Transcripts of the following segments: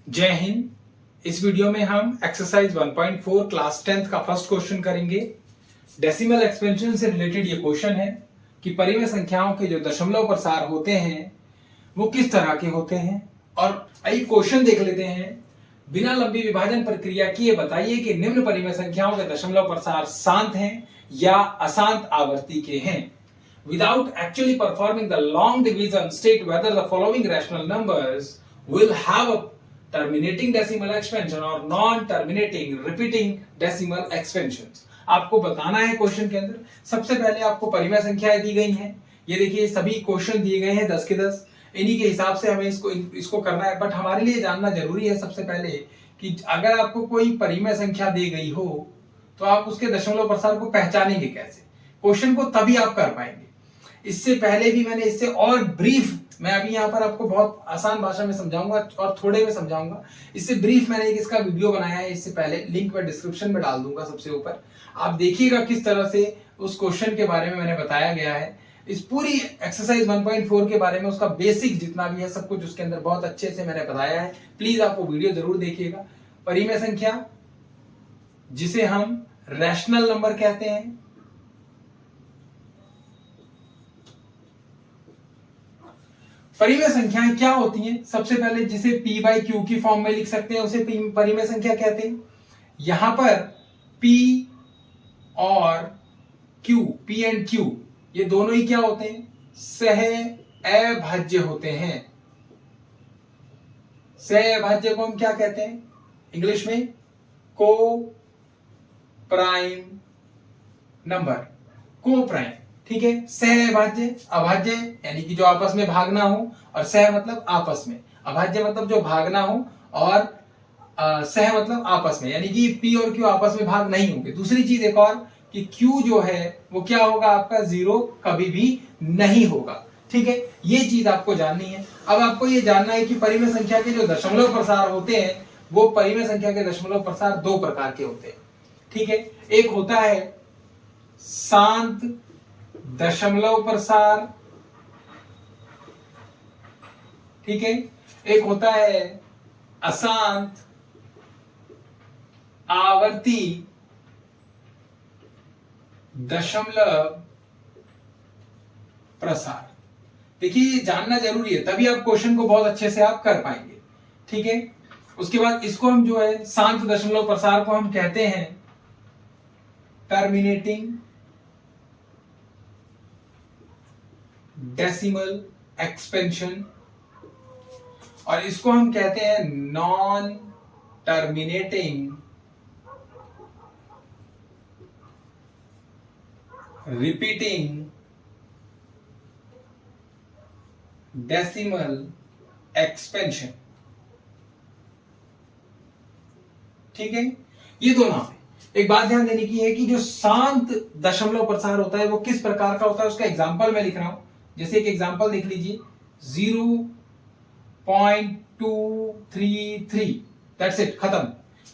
जय हिंद। इस वीडियो में हम एक्सरसाइज 1.4 क्लास 10th का फर्स्ट क्वेश्चन करेंगे। डेसिमल एक्सपेंशन से रिलेटेड ये क्वेश्चन है कि परिमेय संख्याओं के जो दशमलव प्रसार होते हैं वो किस तरह के होते हैं। और आइए क्वेश्चन देख लेते हैं। बिना लंबी विभाजन प्रक्रिया किए बताइए कि निम्न परिमेय संख्याओं के दशमलव प्रसार शांत हैं या अशांत आवर्ती के हैं। Without actually performing the long division, state whether the following rational numbers will have a terminating decimal expansion or non-terminating repeating decimal expansions। आपको बताना है क्वेश्चन के अंदर। सबसे पहले आपको परिमेय संख्याएं दी गई हैं। ये देखिए सभी क्वेश्चन दिए गए हैं 10 के 10। इन्हीं के हिसाब से हमें इसको करना है। बट हमारे लिए जानना जरूरी है सबसे पहले कि अगर आपको कोई परिमेय संख्या दी गई हो तो आप उसके दशमलव प्रसार को पहचानेंगे कैसे। क्वेश्चन को तभी आप कर पाएंगे। इससे पहले भी मैंने इससे और ब्रीफ, मैं अभी यहाँ पर आपको बहुत आसान भाषा में समझाऊंगा और थोड़े में समझाऊंगा। इससे ब्रीफ मैंने एक इसका वीडियो बनाया है, इससे पहले लिंक मैं डिस्क्रिप्शन में डाल दूंगा सबसे ऊपर। आप देखिएगा किस तरह से उस क्वेश्चन के बारे में मैंने बताया गया है। इस पूरी एक्सरसाइज 1.4 के बारे में उसका बेसिक जितना भी है सब कुछ उसके अंदर बहुत अच्छे से मैंने बताया है। प्लीज आप वो वीडियो जरूर देखिएगा। परिमेय संख्या जिसे हम रैशनल नंबर कहते हैं, परिमेय संख्याएं क्या होती हैं। सबसे पहले जिसे p बाई क्यू की फॉर्म में लिख सकते हैं उसे परिमेय संख्या कहते हैं। यहां पर p और q, p एंड q ये दोनों ही क्या होते हैं, सह अभाज्य होते हैं। सह अभाज्य को हम क्या कहते हैं इंग्लिश में, को प्राइम नंबर, को प्राइम। ठीक है, सह अभाज्य, अभाज्य यानी कि जो आपस में भागना हो, और सह मतलब आपस में, अभाज्य मतलब जो भागना हो, और सह मतलब आपस में यानी कि p और q आपस में भाग नहीं होंगे। दूसरी चीज एक और कि q जो है वो क्या होगा, आपका जीरो कभी भी नहीं होगा। ठीक है, ये चीज आपको जाननी है। अब आपको ये जानना है कि परिमेय संख्या के जो दशमलव प्रसार होते हैं वो परिमेय संख्या के दशमलव प्रसार दो प्रकार के होते हैं। ठीक है, एक होता है शांत दशमलव प्रसार, ठीक है, एक होता है अशांत आवर्ती दशमलव प्रसार। देखिए ये जानना जरूरी है, तभी आप क्वेश्चन को बहुत अच्छे से आप कर पाएंगे। ठीक है, उसके बाद इसको हम जो है शांत दशमलव प्रसार को हम कहते हैं टर्मिनेटिंग डेसिमल एक्सपेंशन, और इसको हम कहते हैं non terminating repeating decimal expansion. ठीक है, ये दो नाम है। एक बात ध्यान देने की है कि जो शांत दशमलव प्रसार होता है वो किस प्रकार का होता है, उसका एग्जांपल मैं लिख रहा हूं। जैसे एक एग्जांपल देख लीजिए 0.233, दैट्स इट, खत्म।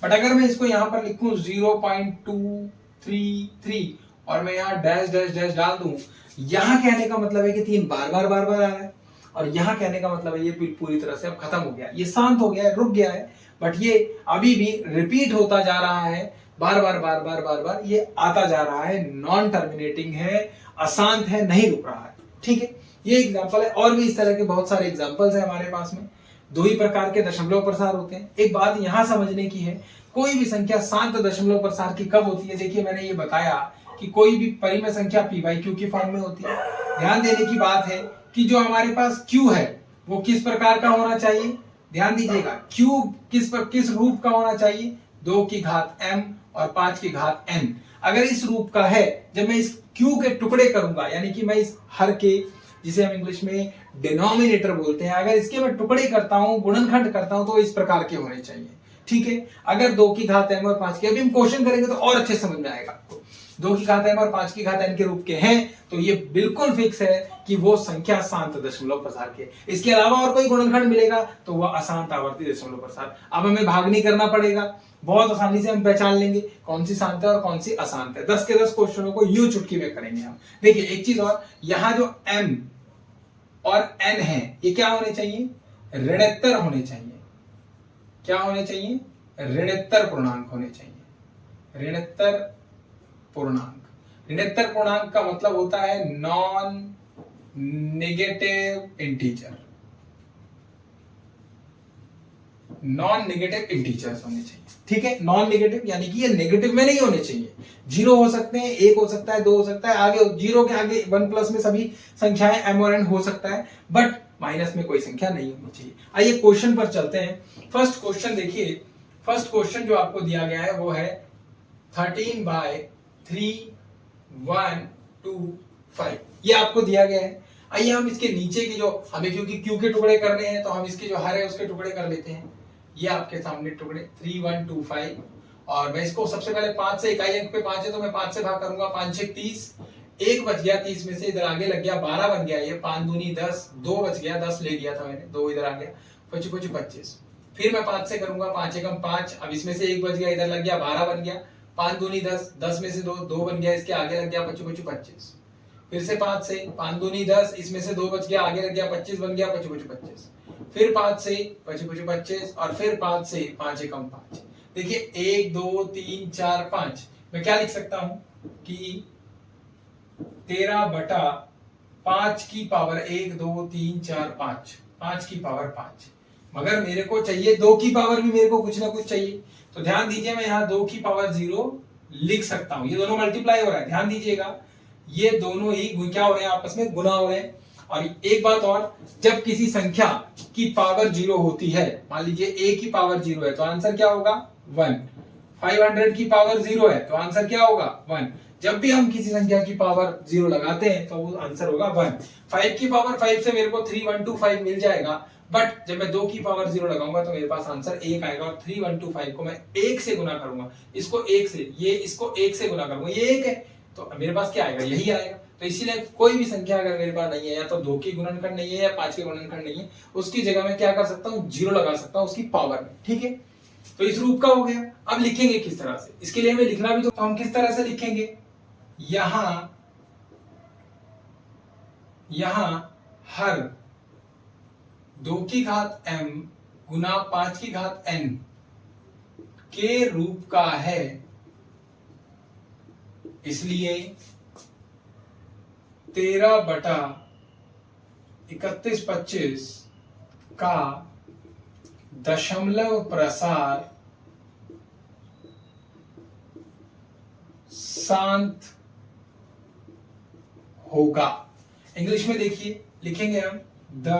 बट अगर मैं इसको यहां पर लिखूं 0.233 और मैं यहां डैश डैश डैश डाल दूं, यहां कहने का मतलब है कि 3 बार बार बार बार आ रहा है, और यहां कहने का मतलब है ये पूरी तरह से अब खत्म हो गया, ये शांत हो गया है, रुक गया है। बट ये अभी भी रिपीट होता जा रहा है, बार बार बार बार बार बार ये आता जा रहा है, नॉन टर्मिनेटिंग है, अशांत है, नहीं रुक रहा है। ठीक है, ये एग्जांपल है। और भी इस तरह के बहुत सारे एग्जांपल्स हैं हमारे पास में। दो ही प्रकार के दशमलव प्रसार होते हैं। एक बात यहां समझने की है, कोई भी संख्या शांत दशमलव प्रसार की कब होती है। देखिए मैंने ये बताया कि कोई भी परिमेय संख्या p बाई क्यू की फॉर्म में होती है। ध्यान देने की बात है कि जो हमारे पास q है वो किस प्रकार का होना चाहिए, ध्यान दीजिएगा। q किस रूप का होना चाहिए, 2 की घात m और 5 की घात n। अगर इस रूप का है, जब मैं इस q के टुकड़े करूंगा, यानी कि मैं इस हर के, जिसे हम इंग्लिश में डिनोमिनेटर बोलते हैं, अगर इसके मैं टुकड़े करता हूं, गुणनखंड करता हूं, तो इस प्रकार के होने चाहिए। ठीक है, अगर 2 की घात m और 5 की, अभी हम क्वेश्चन करेंगे तो और अच्छे समझ में आएगा आपको। 2 की घात m और 5 की घात n के रूप के हैं तो ये बिल्कुल फिक्स है कि वो संख्या शांत दशमलव प्रसार के। इसके अलावा और कोई गुणनखंड मिलेगा तो वह अशांत आवर्ती दशमलव प्रसार। अब हमें भाग नहीं करना पड़ेगा, बहुत आसानी से हम पहचान लेंगे कौन सी शांत है और कौन सी अशांत है। 10 के 10 क्वेश्चनों को यूं चुटकी में करेंगे हम। देखिए एक चीज और, यहां जो m और n है ये क्या होने चाहिए, ऋणोत्तर होने चाहिए। क्या होने चाहिए? ऋणोत्तर पूर्णांक होने चाहिए। ऋणोत्तर पूर्णांक। ऋणोत्तर पूर्णांक का मतलब होता है non negative integer. Non negative integers होने चाहिए। ठीक है, नॉन नेगेटिव यानी कि ये नेगेटिव में नहीं होने चाहिए। जीरो हो सकते हैं, एक हो सकता है, दो हो सकता है, आगे जीरो के आगे वन प्लस में सभी संख्याएं एम और एन हो सकता है, बट माइनस में कोई संख्या नहीं होनी चाहिए। आइए क्वेश्चन पर चलते हैं। फर्स्ट क्वेश्चन देखिए, फर्स्ट क्वेश्चन जो आपको दिया गया है वो है 13/3/1/2/5 ये आपको दिया गया है। आइए हम इसके नीचे की जो हमें क्योंकि क्यू के टुकड़े करने हैं तो हम इसके जो हर है उसके टुकड़े कर लेते हैं। ये आपके सामने टुकड़े 3 1 2 5 और मैं इसको सबसे पहले 5 से इकाई अंक पे 5 है तो मैं 5 से भाग करूंगा। 5 6 30, 1 बच गया 30 में से, इधर आगे लग गया 12 बन गया, ये 5 दूनी 10, 2 बच गया 10 ले लिया था मैंने, 2 इधर आ गया, 25 25 25। फिर मैं 5 से करूंगा, 5 एकम 5, अब इसमें से 1 बच गया, इधर लग गया 12 बन गया, 5 दूनी 10, 10 में से 2 2 बन गया, इसके आगे लग गया 25 25 25। फिर से 5 से, 5 दूनी 10, इसमें से 2 बच गया, आगे लग गया 25 बन गया, 25 25 25। फिर 5 से 25 25 25 और फिर 5 से 5 एकम 5। देखिए 1 2 3 4 5, मैं क्या लिख सकता हूं कि 13/5 की पावर 1 2 3 4 5, 5 की पावर 5। मगर मेरे को चाहिए 2 की पावर भी, मेरे को कुछ ना कुछ चाहिए। तो ध्यान दीजिए, मैं यहाँ 2 की पावर 0 लिख सकता हूं। ये दोनों मल्टीप्लाई हो रहा है, ध्यान दीजिएगा, ये दोनों ही क्या हो रहे हैं, आपस में गुना हो रहे हैं। और एक बात और, जब किसी संख्या की पावर 0 होती है, मान लीजिए a की पावर 0 है तो आंसर क्या होगा 1। 500 की पावर 0 है तो आंसर क्या होगा 1। जब भी हम किसी संख्या की पावर 0 लगाते हैं तो वो आंसर होगा 1। 5 की पावर 5 से मेरे को 3125 मिल जाएगा, बट जब मैं 2 की पावर 0 लगाऊंगा तो मेरे पास आंसर 1 आएगा और 3125 को मैं 1 से गुना करूंगा, इसको 1 से, ये इसको 1 से गुना करूंगा, ये 1 है तो मेरे पास क्या आएगा, यही आएगा। तो इसीलिए कोई भी संख्या अगर मेरे पास नहीं है, या तो 2 की गुणनखंड नहीं है या 5 की गुणनखंड नहीं है, उसकी जगह मैं क्या कर सकता हूँ, 0 लगा सकता हूँ उसकी पावर में। ठीक है, तो इस रूप का हो गया। अब लिखेंगे किस तरह से, इसके लिए हमें लिखना भी तो हम किस तरह से लिखेंगे, यहां हर 2 की घात m गुना 5 की घात n के रूप का है, इसलिए 13/31/25 का दशमलव प्रसार शांत होगा। इंग्लिश में देखिए, लिखेंगे हम द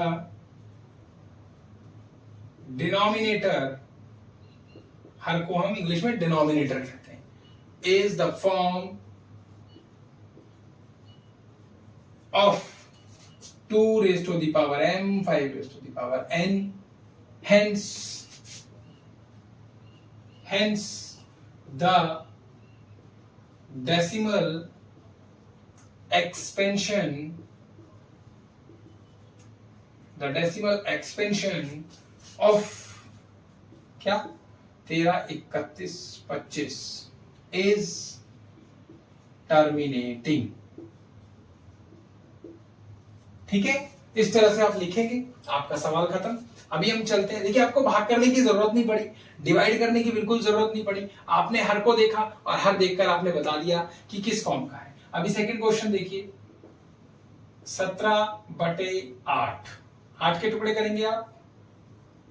डिनोमिनेटर, हर को हम इंग्लिश में डिनोमिनेटर कहते हैं, is the form of 2 raised to the power m, 5 raised to the power n, hence the decimal expansion of क्या 13/31/25 is terminating। ठीक है, इस तरह से आप लिखेंगे, आपका सवाल खत्म। अभी हम चलते हैं, देखिए आपको भाग करने की जरूरत नहीं पड़ी, डिवाइड करने की बिल्कुल जरूरत नहीं पड़ी, आपने हर को देखा और हर देखकर आपने बता दिया कि किस फॉर्म का है। अभी सेकंड क्वेश्चन देखिए, 17/8, 8 के टुकड़े करेंगे आप,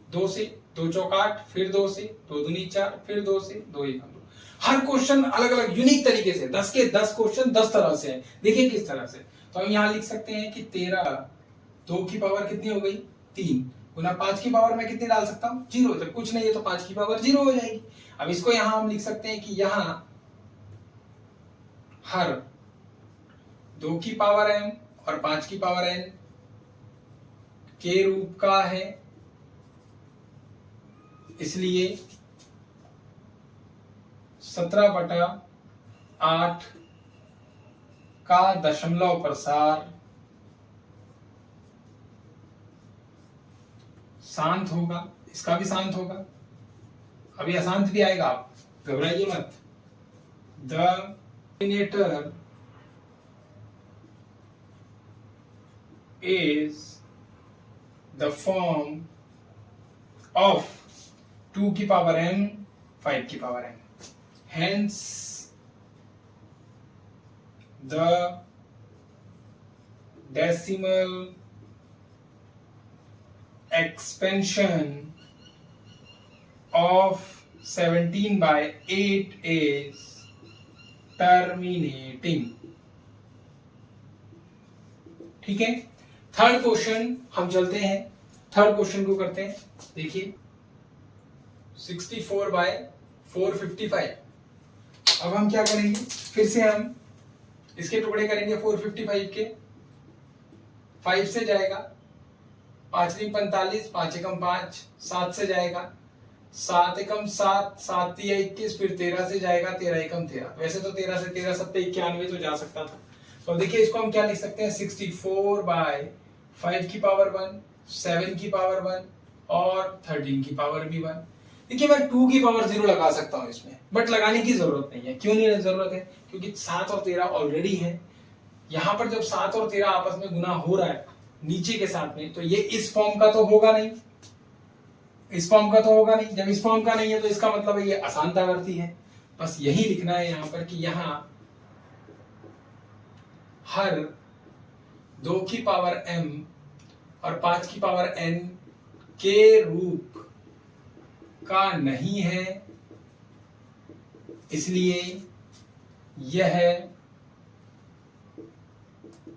2 से, 2 चौक 8, फिर 2 से, 2 दूनी 4, फिर 2 से, 2 एकम 2। हर क्वेश्चन अलग अलग यूनिक तरीके से, 10 के 10 क्वेश्चन 10 तरह से है। देखिए किस तरह से, तो हम यहां लिख सकते हैं कि 13, 2 की पावर कितनी हो गई 3 गुना 5 की पावर में कितनी डाल सकता हूं 0, जब कुछ नहीं है तो 5 की पावर 0 हो जाएगी। अब इसको यहां हम लिख सकते हैं कि यहां हर 2 की पावर m और 5 की पावर n के रूप का है, इसलिए 17/8 का दशमलव प्रसार शांत होगा, इसका भी शांत होगा, अभी अशांत भी आएगा, आप घबराइए मत। The denominator is the form of 2 की पावर m 5 की power n। Hence the decimal expansion of 17/8 is terminating। ठीक है, थर्ड क्वेश्चन हम चलते हैं, थर्ड क्वेश्चन को करते हैं। देखिए 64/455। अब हम क्या करेंगे, फिर से हम इसके टुकड़े करेंगे 455 के। 5 से जाएगा, 5 × 45, 5 × 5 7 से जाएगा, 7 × 7 7 × 21, फिर 13 से जाएगा, 13 × 13। वैसे तो 13 से 13 7 91 तो जा सकता था। तो देखिए इसको हम क्या लिख सकते हैं, 64/5 की पावर 1, 7 की पावर 1 और 13 की पावर भी 1। देखिए मैं 2 की पावर 0 लगा सकता हूं इसमें, बट लगाने की जरूरत नहीं है। क्यों नहीं जरूरत है, क्योंकि 7 और 13 ऑलरेडी है। यहां पर जब 7 और 13 आपस में गुना हो रहा है नीचे के साथ में, तो ये इस फॉर्म का तो होगा नहीं, इस फॉर्म का तो होगा नहीं। जब इस फॉर्म का नहीं है तो इसका मतलब है ये अशांतावर्ती है। बस यही लिखना है यहां पर कि यहां हर 2 की पावर m और 5 की पावर n के रूप का नहीं है, इसलिए यह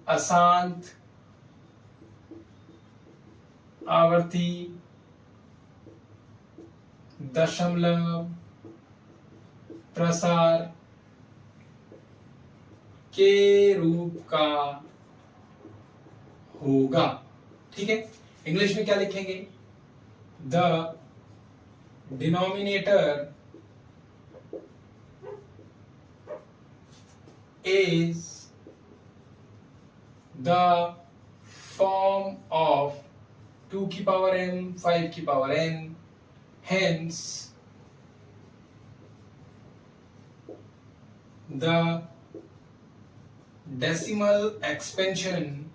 अशांत आवर्ती दशमलव प्रसार के रूप का होगा। ठीक है, इंग्लिश में क्या लिखेंगे, the denominator is the form of 2 की पावर m 5 की power n, hence the decimal expansion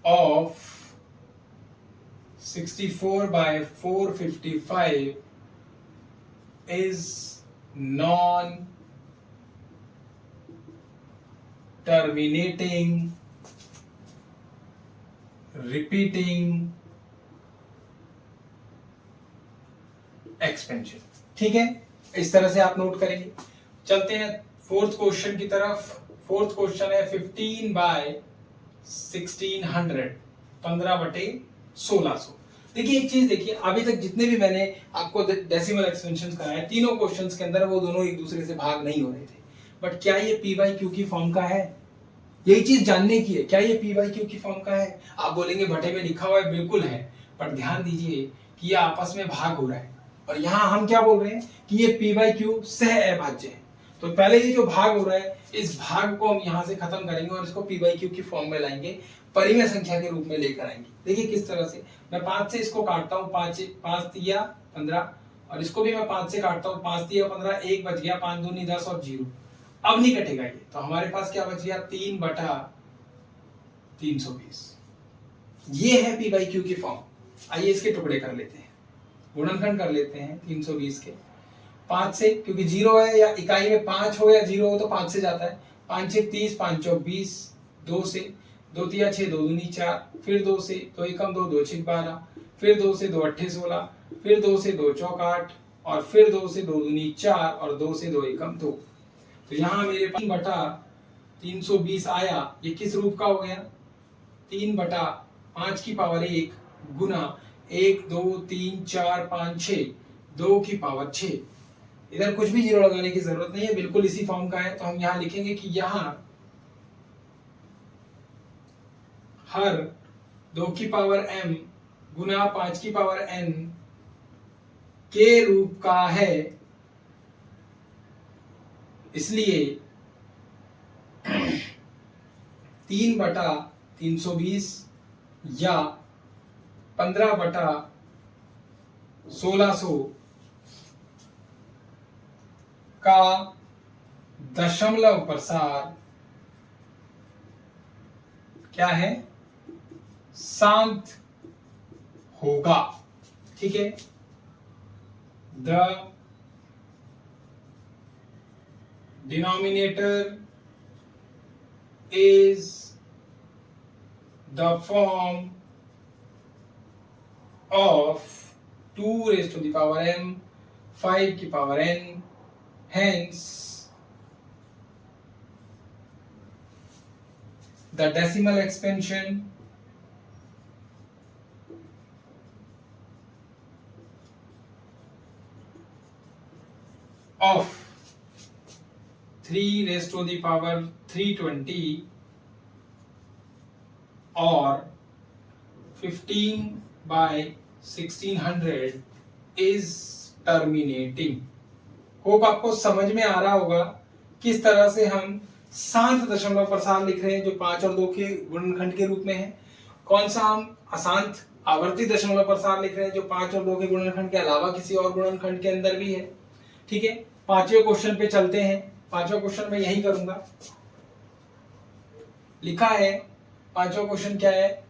of 64/455 is non-terminating repeating expansion। ठीक है, इस तरह से आप नोट करेंगे। चलते हैं फोर्थ क्वेश्चन की तरफ। फोर्थ क्वेश्चन है 15/1600, 15/1600। देखिए एक चीज देखिए, अभी तक जितने भी मैंने आपको डेसिमल एक्सपेंशन कराए, तीनों क्वेश्चंस के अंदर वो दोनों एक दूसरे से भाग नहीं हो रहे थे। बट क्या ये p/q की फॉर्म का है, यही चीज जानने की है, क्या ये p/q की फॉर्म का है। आप बोलेंगे भट्टे में लिखा हुआ है, बिल्कुल है, पर ध्यान दीजिए कि ये आपस में भाग हो रहा है, और यहां हम क्या बोल रहे हैं कि ये p/q सह अभाज्य है। तो पहले ये जो भाग हो रहा है, इस भाग को हम यहां से खत्म करेंगे और इसको p/q की फॉर्म में लाएंगे, परिमेय संख्या के रूप में लेकर आएंगे। देखिए किस तरह से, मैं 5 से इसको काटता हूं, 5 3 15, और इसको भी मैं 5 से काटता हूं, 5 3 15, 1 बच गया, 5 दूनी 10 और 0। अब नहीं कटेगा ये, तो हमारे पास क्या बच गया, 3/320। ये है p/q की फॉर्म। आइए इसके टुकड़े कर लेते हैं, गुणनखंड कर लेते हैं 320 के 5 से, क्योंकि 0 है, या इकाई में 5 हो या 0 हो तो 5 से जाता है। 5 6 30, 5 4 20, 2 से 2 3 6, 2 दूनी 4, फिर 2 से 2 एकम 2, 2 6 12, फिर 2 से 2 8 16, फिर 2 से 2 चौक 8, और फिर 2 से 2 दूनी 4, और 2 से 2 एकम 2। तो यहाँ मेरे 3/320 आया। ये किस रूप का हो गया, 3/5 की पावर 1 गुना 1 2 3 4 5 6, 2 की पावर 6। इधर कुछ भी जीरो लगाने की जरूरत नहीं है, बिल्कुल इसी फॉर्म का है। तो हम यहां लिखेंगे कि यहां हर 2 की पावर m गुना 5 की पावर n के रूप का है, इसलिए 3/320 या 15/1600 का दशमलव प्रसार क्या है, शांत होगा। ठीक है, the denominator is the form of 2 raised to the power m 5 की power n, hence the decimal expansion of 3 raised to the power 320 or 15 by 1600 is terminating। Hope आपको समझ में आ रहा होगा किस तरह से हम शांत दशमलव प्रसार लिख रहे हैं जो 5 और 2 के गुणनखंड के रूप में है, कौन सा हम अशांत आवर्ती दशमलव प्रसार लिख रहे हैं जो 5 और 2 के गुणनखंड के अलावा किसी और गुणनखंड के अंदर भी है। ठीक है, पांचवें क्वेश्चन पे चलते हैं। पांचवा क्वेश्चन मैं यही करूंगा। लिखा है पांचवा क्वेश्चन क्या है,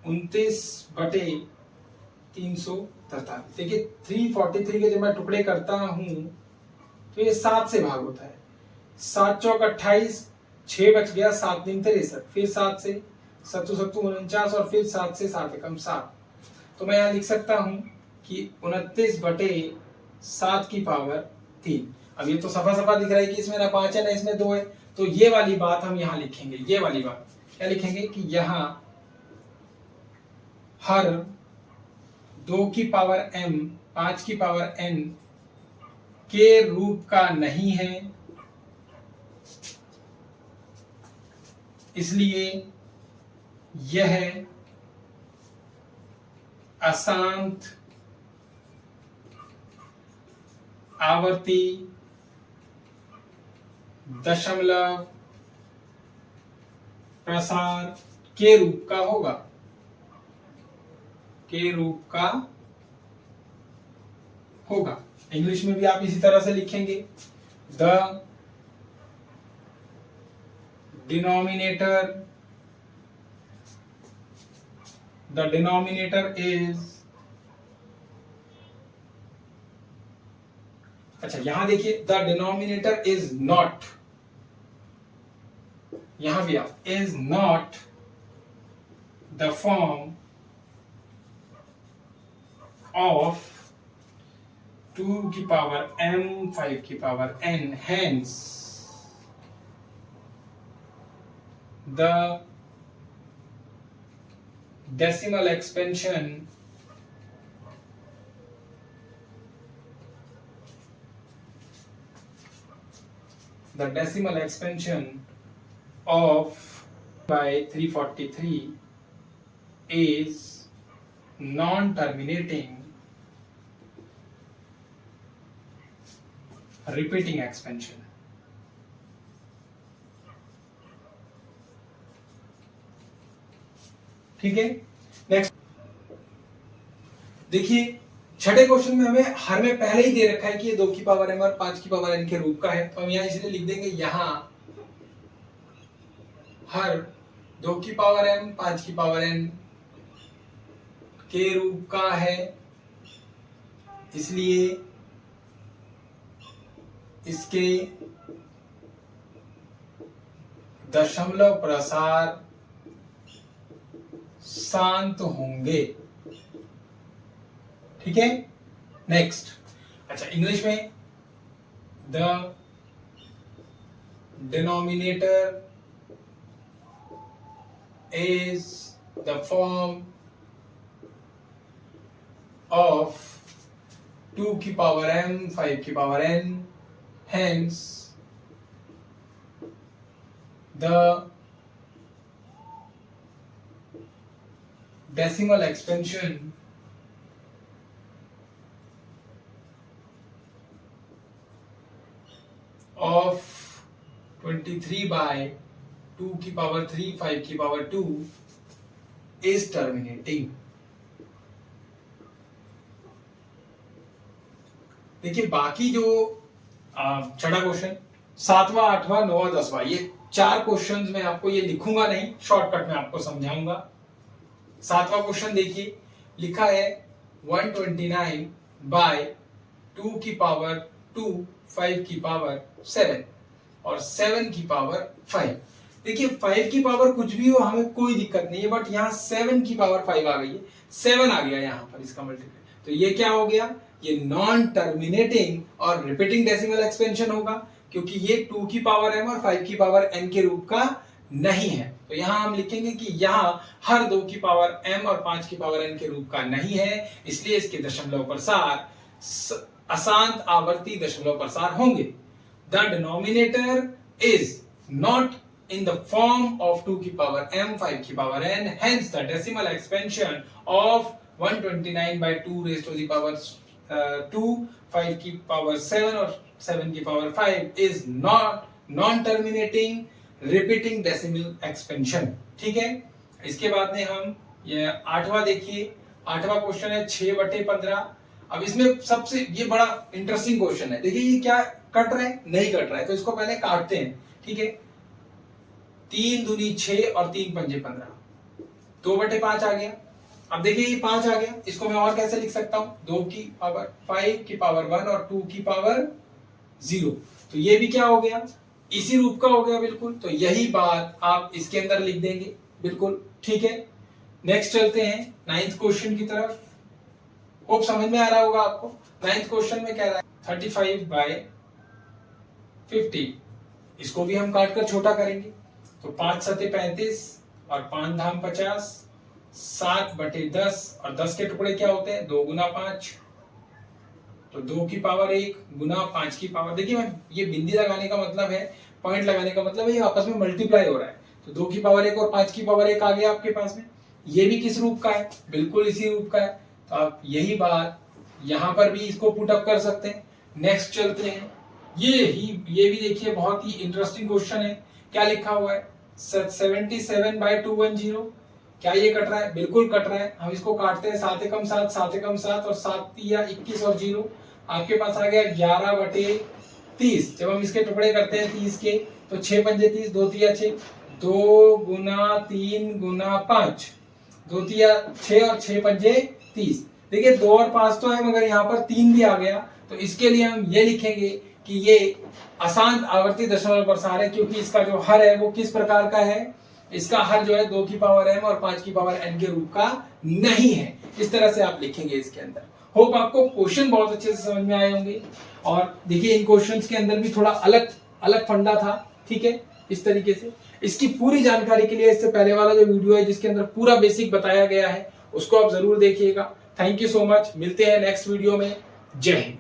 29/343। देखिए 343 के जब मैं टुकड़े करता हूं तो ये 7 से भाग होता है। 7 चौक 28, 6 बच गया, 7 3 63, फिर 7 से 7 7 49 और फिर 7 से 7 एकम 7। तो मैं यहाँ लिख सकता हूं कि 29/7 की पावर 3। अब ये तो सफा सफा दिख रहा है कि इसमें ना 5 है ना इसमें 2 है, तो ये वाली बात हम यहाँ लिखेंगे। ये वाली बात क्या लिखेंगे कि यहाँ हर 2 की पावर m 5 की पावर n के रूप का नहीं है, इसलिए यह अशांत आवर्ती दशमलव प्रसार के रूप का होगा, के रूप का होगा। इंग्लिश में भी आप इसी तरह से लिखेंगे, द डिनोमिनेटर इज, अच्छा यहां देखिए द डिनोमिनेटर इज नॉट, यहां भी आप is not the form of 2 की पावर m 5 की power n, hence the decimal expansion of by 343 is non-terminating repeating expansion। ठीक है, नेक्स्ट देखिए छठे क्वेश्चन में हमें हर में पहले ही दे रखा है कि ये 2 की पावर m और 5 की पावर n के रूप का है, तो हम यहां इसलिए लिख देंगे यहां हर 2 की पावर m 5 की पावर n के रूप का है, इसलिए इसके दशमलव प्रसार शांत होंगे। ठीक है, नेक्स्ट, अच्छा इंग्लिश में the denominator is the form of 2 की पावर m 5 की power n, hence the decimal expansion of 23 by 2 की पावर 3 5 की पावर 2 is terminating। देखिए बाकी जो छठा क्वेश्चन, 7वां 8वां 9वां 10वां, ये 4 क्वेश्चंस में आपको ये लिखूंगा नहीं, शॉर्टकट में आपको समझाऊंगा। 7वां क्वेश्चन देखिए, लिखा है 129 बाय 2 की पावर 2, 5 की पावर 7 और 7 की पावर 5। देखिए 5 की पावर कुछ भी हो हमें कोई दिक्कत नहीं है, बट यहाँ 7 की पावर 5 आ गई है, 7 आ गया यहाँ पर इसका मल्टीप्लाई, तो ये क्या हो गया, ये नॉन टर्मिनेटिंग और रिपीटिंग डेसिमल एक्सपेंशन होगा, क्योंकि ये 2 की पावर m और 5 की पावर n के रूप का नहीं है। तो यहां हम लिखेंगे कि यहां हर 2 की पावर m और 5 की पावर n के रूप का नहीं है, इसलिए इसके दशमलव प्रसार अशांत आवर्ती दशमलव प्रसार होंगे। The denominator is not in the form of 2 की पावर m, 5 की power n, hence the decimal expansion of 129 by 2 raised to the power 2, 5 की पावर 7 और 7 की power 5 is not non-terminating repeating decimal expansion। ठीक है, इसके बाद में हम ये 8वां देखिए, 8वां क्वेश्चन है 6/15। अब इसमें सबसे ये बड़ा इंटरेस्टिंग क्वेश्चन है, देखिए ये क्या कट रहा है, नहीं कट रहा है, तो इसको पहले काटते हैं। ठीक है, 3 दूनी 6 और 3 पंजे 15, 2/5 आ गया। अब देखिए ये 5 आ गया, इसको मैं और कैसे लिख सकता हूं, 2 की पावर 5 की पावर 1 और 2 की पावर 0, तो ये भी क्या हो गया, इसी रूप का हो गया बिल्कुल। तो यही बात आप इसके अंदर लिख देंगे बिल्कुल। ठीक है, नेक्स्ट चलते हैं 9th क्वेश्चन की तरफ। होप समझ में आ रहा होगा आपको। 9th क्वेश्चन में कह रहा है 35/50, इसको भी हम काट कर छोटा करेंगे, तो 5 सते 35 और 5 धाम 50, 7/10 और 10 के टुकड़े क्या होते हैं, 2 गुना 5, तो 2 की पावर 1 गुना 5 की पावर, देखिए मैं ये बिंदी लगाने का मतलब है, पॉइंट लगाने का मतलब है, ये आपस में मल्टीप्लाई हो रहा है, तो 2 की पावर 1 और 5 की पावर 1 आ गया आपके पास में। ये भी किस रूप का है, बिल्कुल इसी रूप का है, तो आप यही बात यहां पर भी इसको पुट अप कर सकते हैं। नेक्स्ट चलते हैं, ये भी देखिए बहुत ही इंटरेस्टिंग क्वेश्चन है। क्या लिखा हुआ है, 77/210, क्या ये कट रहा है, बिल्कुल कट रहा है। हम इसको काटते हैं, 7 एकम 7, 7 एकम 7 और 7 या 21 और 0, आपके पास आ गया 11/30। जब हम इसके टुकड़े करते हैं 30 के, तो 6 पंजे 30, 2 तिया 6, 2 गुना 3 गुना 5, 2 तिया 6 और 6 पंजे 30। देखिए 2 और 5 तो है, मगर यहाँ पर 3 भी आ गया, तो इसके लिए हम ये लिखेंगे कि ये अशांत आवर्ती दशमलव प्रसार है, क्योंकि इसका जो हर है वो किस प्रकार का है, इसका हर जो है 2 की पावर m और 5 की पावर n के रूप का नहीं है। इस तरह से आप लिखेंगे इसके अंदर। होप आपको क्वेश्चन बहुत अच्छे से समझ में आए होंगे। और देखिए इन क्वेश्चंस के अंदर भी थोड़ा अलग अलग फंडा था। ठीक है, इस तरीके से इसकी पूरी जानकारी के लिए इससे पहले वाला जो वीडियो है जिसके अंदर पूरा बेसिक बताया गया है, उसको आप जरूर देखिएगा। थैंक यू सो मच, मिलते हैं नेक्स्ट वीडियो में। जय हिंद।